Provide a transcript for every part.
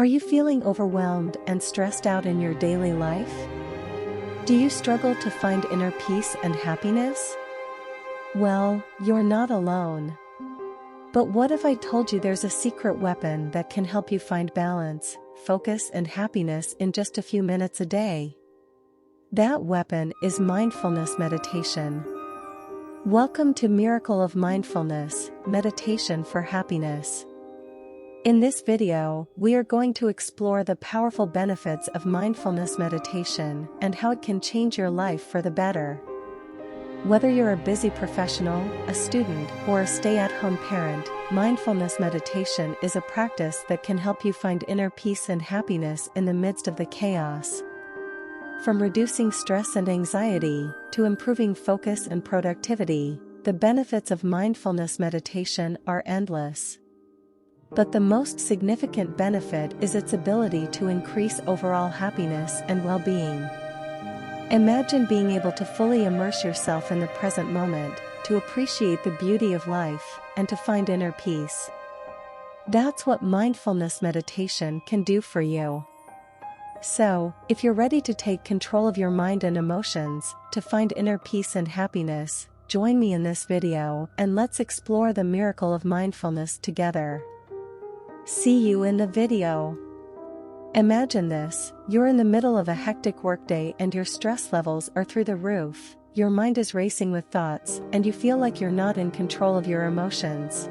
Are you feeling overwhelmed and stressed out in your daily life? Do you struggle to find inner peace and happiness? Well, you're not alone. But what if I told you there's a secret weapon that can help you find balance, focus, and happiness in just a few minutes a day? That weapon is mindfulness meditation. Welcome to Miracle of Mindfulness, Meditation for Happiness. In this video, we are going to explore the powerful benefits of mindfulness meditation and how it can change your life for the better. Whether you're a busy professional, a student, or a stay-at-home parent, mindfulness meditation is a practice that can help you find inner peace and happiness in the midst of the chaos. From reducing stress and anxiety to improving focus and productivity, the benefits of mindfulness meditation are endless. But the most significant benefit is its ability to increase overall happiness and well-being. Imagine being able to fully immerse yourself in the present moment, to appreciate the beauty of life, and to find inner peace. That's what mindfulness meditation can do for you. So, if you're ready to take control of your mind and emotions, to find inner peace and happiness, join me in this video and let's explore the miracle of mindfulness together. See you in the video. Imagine this: you're in the middle of a hectic workday and your stress levels are through the roof, your mind is racing with thoughts, and you feel like you're not in control of your emotions.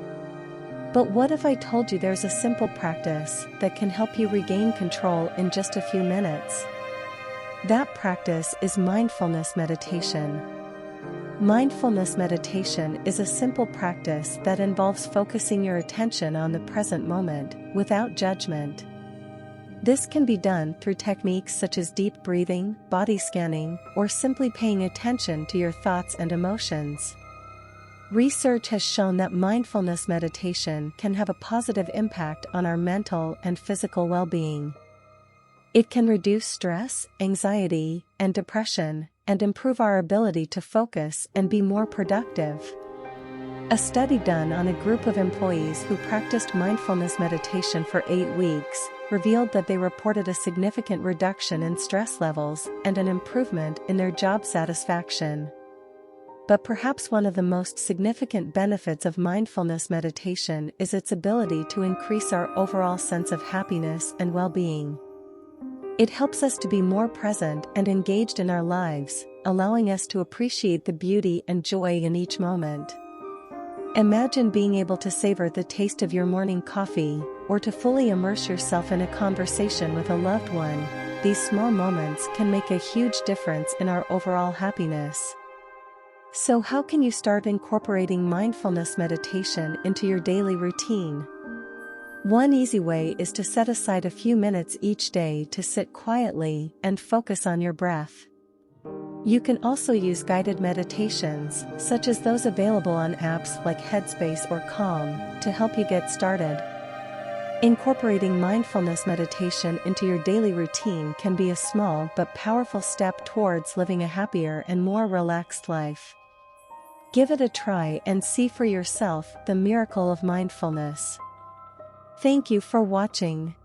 But what if I told you there's a simple practice that can help you regain control in just a few minutes? That practice is mindfulness meditation. Mindfulness meditation is a simple practice that involves focusing your attention on the present moment, without judgment. This can be done through techniques such as deep breathing, body scanning, or simply paying attention to your thoughts and emotions. Research has shown that mindfulness meditation can have a positive impact on our mental and physical well-being. It can reduce stress, anxiety, and depression, and improve our ability to focus and be more productive. A study done on a group of employees who practiced mindfulness meditation for 8 weeks revealed that they reported a significant reduction in stress levels and an improvement in their job satisfaction. But perhaps one of the most significant benefits of mindfulness meditation is its ability to increase our overall sense of happiness and well-being. It helps us to be more present and engaged in our lives, allowing us to appreciate the beauty and joy in each moment. Imagine being able to savor the taste of your morning coffee, or to fully immerse yourself in a conversation with a loved one. These small moments can make a huge difference in our overall happiness. So how can you start incorporating mindfulness meditation into your daily routine? One easy way is to set aside a few minutes each day to sit quietly and focus on your breath. You can also use guided meditations, such as those available on apps like Headspace or Calm, to help you get started. Incorporating mindfulness meditation into your daily routine can be a small but powerful step towards living a happier and more relaxed life. Give it a try and see for yourself the miracle of mindfulness. Thank you for watching.